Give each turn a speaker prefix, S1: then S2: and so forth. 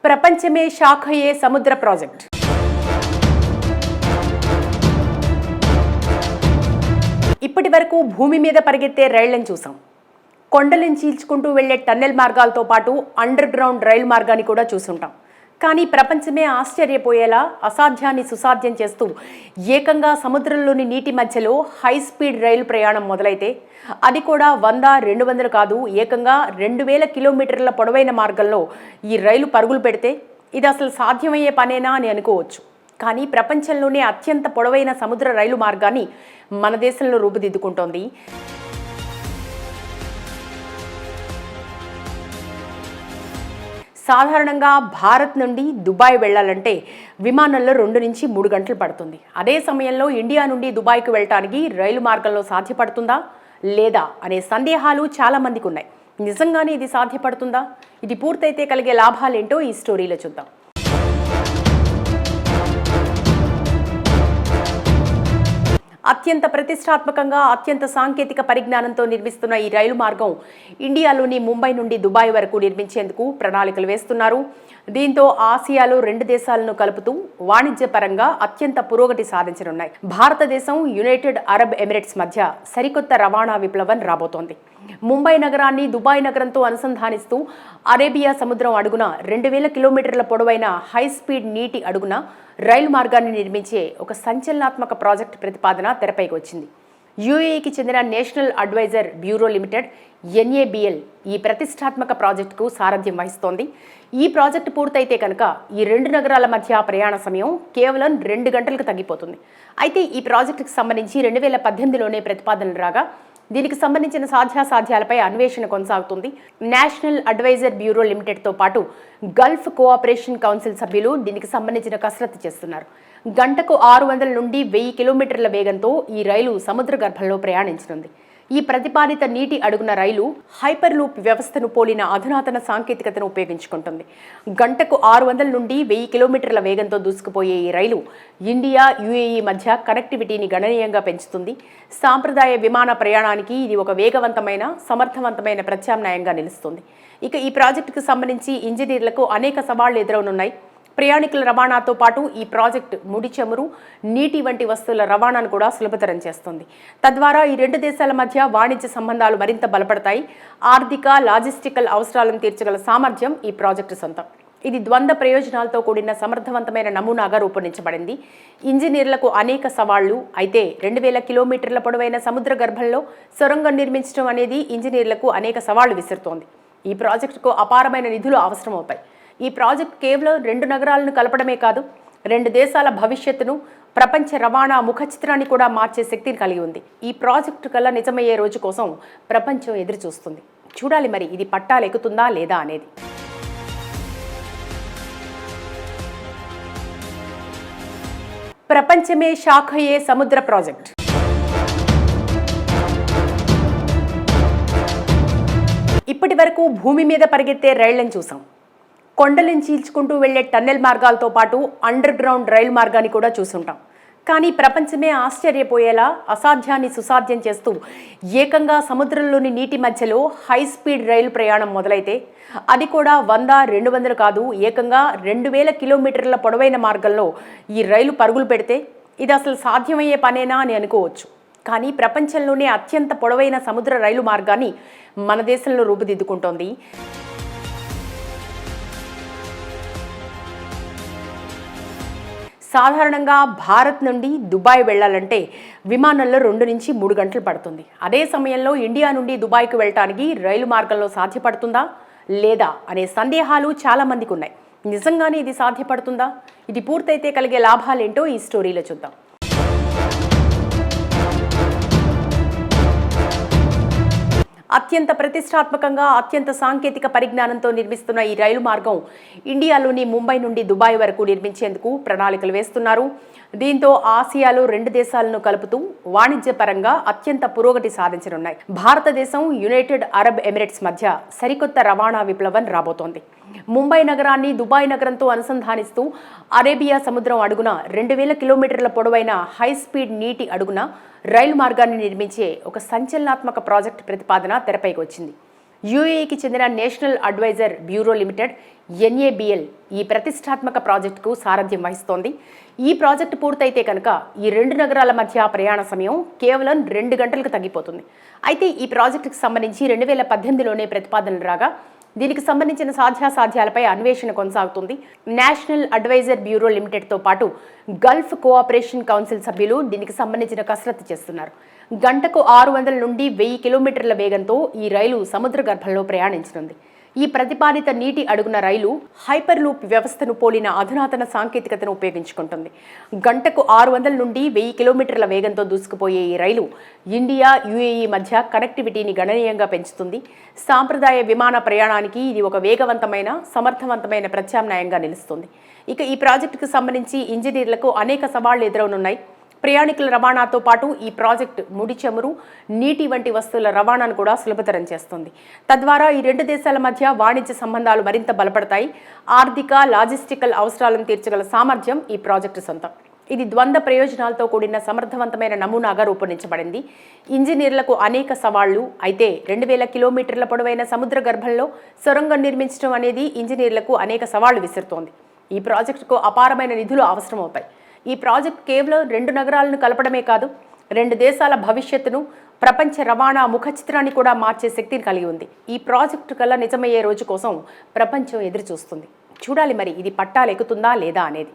S1: ప్రపంచమే షాక్ అయ్యే సముద్ర ప్రాజెక్ట్. ఇప్పటి వరకు భూమి మీద పరిగెత్తే రైళ్లను చూసాం. కొండలను చీల్చుకుంటూ వెళ్లే టన్నెల్ మార్గాలతో పాటు అండర్ గ్రౌండ్ రైలు మార్గాన్ని కూడా చూసుంటాం. కానీ ప్రపంచమే ఆశ్చర్యపోయేలా అసాధ్యాన్ని సుసాధ్యం చేస్తూ ఏకంగా సముద్రంలోని నీటి మధ్యలో హై స్పీడ్ రైలు ప్రయాణం మొదలైతే అది కూడా 100-200 కాదు, ఏకంగా 2000 కిలోమీటర్ల పొడవైన మార్గంలో ఈ రైలు పరుగులు పెడితే ఇది అసలు సాధ్యమయ్యే పనేనా అని అనుకోవచ్చు. కానీ ప్రపంచంలోనే అత్యంత పొడవైన సముద్ర రైలు మార్గాన్ని మన దేశంలో రూపుదిద్దుకుంటోంది. సాధారణంగా భారత్ నుండి దుబాయ్ వెళ్లాలంటే విమానంలో 2 నుంచి 3 గంటలు పడుతుంది. అదే సమయంలో ఇండియా నుండి దుబాయ్కు వెళ్ళటానికి రైలు మార్గంలో సాధ్యపడుతుందా లేదా అనే సందేహాలు చాలా మందికి ఉన్నాయి. నిజంగానే ఇది సాధ్యపడుతుందా? ఇది పూర్తయితే కలిగే లాభాలేంటో ఈ స్టోరీలో చూద్దాం. అత్యంత ప్రతిష్టాత్మకంగా అత్యంత సాంకేతిక పరిజ్ఞానంతో నిర్మిస్తున్న ఈ రైలు మార్గం ఇండియాలోని ముంబై నుండి దుబాయ్ వరకు నిర్మించేందుకు ప్రణాళికలు వేస్తున్నారు. దీంతో ఆసియాలో 2 దేశాలను కలుపుతూ వాణిజ్యపరంగా అత్యంత పురోగతి సాధించనున్నాయి. భారతదేశం, యునైటెడ్ అరబ్ ఎమిరేట్స్ మధ్య సరికొత్త రవాణా విప్లవం రాబోతోంది. ముంబై నగరాన్ని దుబాయ్ నగరంతో అనుసంధానిస్తూ అరేబియా సముద్రం అడుగున 2000 కిలోమీటర్ల పొడవైన హై స్పీడ్ నీటి అడుగున రైలు మార్గాన్ని నిర్మించే ఒక సంచలనాత్మక ప్రాజెక్టు ప్రతిపాదన తెరపైకి వచ్చింది. యూఏఈకి చెందిన national advisor bureau limited NABL ఈ ప్రతిష్టాత్మక ప్రాజెక్టుకు సారథ్యం వహిస్తోంది. ఈ ప్రాజెక్టు పూర్తయితే కనుక ఈ 2 నగరాల మధ్య ప్రయాణ సమయం కేవలం 2 గంటలకు తగ్గిపోతుంది. అయితే ఈ ప్రాజెక్టుకు సంబంధించి 2018లోనే ప్రతిపాదనలు రాగా దీనికి సంబంధించిన సాధ్యాసాధ్యాలపై అన్వేషణ కొనసాగుతుంది. నేషనల్ అడ్వైజర్ బ్యూరో లిమిటెడ్తో పాటు గల్ఫ్ కోఆపరేషన్ కౌన్సిల్ సభ్యులు దీనికి సంబంధించిన కసరత్తు చేస్తున్నారు. గంటకు 600 నుండి 1000 కిలోమీటర్ల వేగంతో ఈ రైలు సముద్ర గర్భంలో ప్రయాణించనుంది. ఈ ప్రతిపాదిత నీటి అడుగున రైలు హైపర్ లూప్ వ్యవస్థను పోలిన అధునాతన సాంకేతికతను ఉపయోగించుకుంటుంది. గంటకు 600 నుండి 1000 కిలోమీటర్ల వేగంతో దూసుకుపోయే ఈ రైలు ఇండియా, యూఏఈ మధ్య కనెక్టివిటీని గణనీయంగా పెంచుతుంది. సాంప్రదాయ విమాన ప్రయాణానికి ఇది ఒక వేగవంతమైన, సమర్థవంతమైన ప్రత్యామ్నాయంగా నిలుస్తుంది. ఇక ఈ ప్రాజెక్టుకు సంబంధించి ఇంజనీర్లకు అనేక సవాళ్లు ఎదురవనున్నాయి. ప్రయాణికుల రవాణాతో పాటు ఈ ప్రాజెక్టు ముడి చమురు, నీటి వంటి వస్తువుల రవాణాను కూడా సులభతరం చేస్తుంది. తద్వారా ఈ 2 దేశాల మధ్య వాణిజ్య సంబంధాలు మరింత బలపడతాయి. ఆర్థిక, లాజిస్టికల్ అవసరాలను తీర్చగల సామర్థ్యం ఈ ప్రాజెక్టు సొంతం. ఇది ద్వంద్వ ప్రయోజనాలతో కూడిన సమర్థవంతమైన నమూనాగా రూపొందించబడింది. ఇంజనీర్లకు అనేక సవాళ్లు. అయితే 2000 కిలోమీటర్ల పొడవైన సముద్ర గర్భంలో సొరంగం నిర్మించడం అనేది ఇంజనీర్లకు అనేక సవాళ్లు విసురుతోంది. ఈ ప్రాజెక్టుకు అపారమైన నిధులు అవసరమవుతాయి. ఈ ప్రాజెక్ట్ కేవలం 2 నగరాలను కలపడమే కాదు, 2 దేశాల భవిష్యత్తును, ప్రపంచ రవాణా ముఖచిత్రాన్ని కూడా మార్చే శక్తిని కలిగి ఉంది. ఈ ప్రాజెక్టు కల్లా నిజమయ్యే రోజు కోసం ప్రపంచం ఎదురు చూస్తుంది. చూడాలి మరి ఇది పట్టాలెక్కుతుందా లేదా అనేది. ప్రపంచమే షాక్ అయ్యే సముద్ర ప్రాజెక్ట్. ఇప్పటి వరకు భూమి మీద పరిగెత్తే రైళ్లను చూసాం. కొండలను చీల్చుకుంటూ వెళ్లే టన్నెల్ మార్గాలతో పాటు అండర్ గ్రౌండ్ రైలు మార్గాన్ని కూడా చూసుంటాం. కానీ ప్రపంచమే ఆశ్చర్యపోయేలా అసాధ్యాన్ని సుసాధ్యం చేస్తూ ఏకంగా సముద్రంలోని నీటి మధ్యలో హై స్పీడ్ రైలు ప్రయాణం మొదలైతే అది కూడా 100-200 కాదు, ఏకంగా 2000 కిలోమీటర్ల పొడవైన మార్గంలో ఈ రైలు పరుగులు పెడితే ఇది అసలు సాధ్యమయ్యే పనేనా అని అనుకోవచ్చు. కానీ ప్రపంచంలోనే అత్యంత పొడవైన సముద్ర రైలు మార్గాన్ని మన దేశంలో రూపుదిద్దుకుంటోంది. సాధారణంగా భారత్ నుండి దుబాయ్ వెళ్లాలంటే విమానంలో 2 నుంచి 3 గంటలు పడుతుంది. అదే సమయంలో ఇండియా నుండి దుబాయ్కు వెళ్ళటానికి రైలు మార్గంలో సాధ్యపడుతుందా లేదా అనే సందేహాలు చాలా మందికి ఉన్నాయి. నిజంగానే ఇది సాధ్యపడుతుందా? ఇది పూర్తయితే కలిగే లాభాలేంటో ఈ స్టోరీలో చూద్దాం. అత్యంత ప్రతిష్టాత్మకంగా అత్యంత సాంకేతిక పరిజ్ఞానంతో నిర్మిస్తున్న ఈ రైలు మార్గం ఇండియాలోని ముంబై నుండి దుబాయ్ వరకు నిర్మించేందుకు ప్రణాళికలు వేస్తున్నారు. దీంతో ఆసియాలో 2 దేశాలను కలుపుతూ వాణిజ్యపరంగా అత్యంత పురోగతి సాధించనున్నాయి. భారతదేశం, యునైటెడ్ అరబ్ ఎమిరేట్స్ మధ్య సరికొత్త రవాణా విప్లవం రాబోతోంది. ముంబై నగరాన్ని దుబాయ్ నగరంతో అనుసంధానిస్తూ అరేబియా సముద్రం అడుగున 2000 కిలోమీటర్ల పొడవైన హై స్పీడ్ నీటి అడుగున రైలు మార్గాన్ని నిర్మించే ఒక సంచలనాత్మక ప్రాజెక్టు ప్రతిపాదన తెరపైకి వచ్చింది. యూఏఈకి చెందిన national advisor bureau limited NABL ఈ ప్రతిష్టాత్మక ప్రాజెక్టుకు సారథ్యం వహిస్తోంది. ఈ ప్రాజెక్టు పూర్తయితే కనుక ఈ 2 నగరాల మధ్య ప్రయాణ సమయం కేవలం 2 గంటలకు తగ్గిపోతుంది. అయితే ఈ ప్రాజెక్టుకు సంబంధించి 2018లోనే ప్రతిపాదనలు రాగా దీనికి సంబంధించిన సాధ్యాసాధ్యాలపై అన్వేషణ కొనసాగుతుంది. నేషనల్ అడ్వైజర్ బ్యూరో లిమిటెడ్తో పాటు గల్ఫ్ కోఆపరేషన్ కౌన్సిల్ సభ్యులు దీనికి సంబంధించిన కసరత్తు చేస్తున్నారు. గంటకు 600 నుండి 1000 కిలోమీటర్ల వేగంతో ఈ రైలు సముద్ర గర్భంలో ప్రయాణించనుంది. ఈ ప్రతిపాదిత నీటి అడుగున రైలు హైపర్ లూప్ వ్యవస్థను పోలిన అధునాతన సాంకేతికతను ఉపయోగించుకుంటుంది. గంటకు 600 నుండి 1000 కిలోమీటర్ల వేగంతో దూసుకుపోయే ఈ రైలు ఇండియా, UAE మధ్య కనెక్టివిటీని గణనీయంగా పెంచుతుంది. సాంప్రదాయ విమాన ప్రయాణానికి ఇది ఒక వేగవంతమైన, సమర్థవంతమైన ప్రత్యామ్నాయంగా నిలుస్తుంది. ఇక ఈ ప్రాజెక్టుకు సంబంధించి ఇంజనీర్లకు అనేక సవాళ్లు ఎదురవనున్నాయి. ప్రయాణికుల రవాణాతో పాటు ఈ ప్రాజెక్టు ముడి చమురు, నీటి వంటి వస్తువుల రవాణాను కూడా సులభతరం చేస్తుంది. తద్వారా ఈ 2 దేశాల మధ్య వాణిజ్య సంబంధాలు మరింత బలపడతాయి. ఆర్థిక, లాజిస్టికల్ అవసరాలను తీర్చగల సామర్థ్యం ఈ ప్రాజెక్టు సొంతం. ఇది ద్వంద్వ ప్రయోజనాలతో కూడిన సమర్థవంతమైన నమూనాగా రూపొందించబడింది. ఇంజనీర్లకు అనేక సవాళ్లు. అయితే 2000 కిలోమీటర్ల పొడవైన సముద్ర గర్భంలో సొరంగం నిర్మించడం అనేది ఇంజనీర్లకు అనేక సవాళ్లు విసురుతోంది. ఈ ప్రాజెక్టుకు అపారమైన నిధులు అవసరమవుతాయి. ఈ ప్రాజెక్ట్ కేవలం 2 నగరాలను కలపడమే కాదు, 2 దేశాల భవిష్యత్తును, ప్రపంచ రవాణా ముఖ చిత్రాన్ని కూడా మార్చే శక్తిని కలిగి ఉంది. ఈ ప్రాజెక్టు కల్లా నిజమయ్యే రోజు కోసం ప్రపంచం ఎదురు చూస్తుంది. చూడాలి మరి ఇది పట్టాలెక్కుతుందా లేదా అనేది.